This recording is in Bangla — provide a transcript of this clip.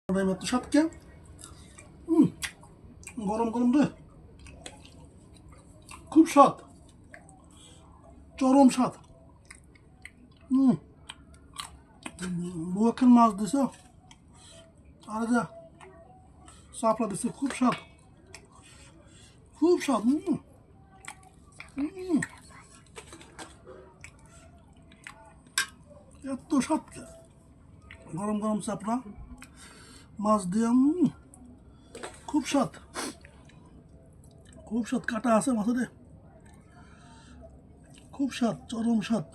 এত স্বাদ কে গরম গরম রে, খুব স্বাদ, চরম স্বাদ। বউয়াখান মাছ দিছ আর যা চাপড়া দিছে, খুব স্বাদ, খুব স্বাদ। এত স্বাদ কে, গরম গরম চাপড়া মাছ দিয়ে, খুব স্বাদ, খুব স্বাদ। কাটা আছে মাছে, খুব স্বাদ, চরম স্বাদ।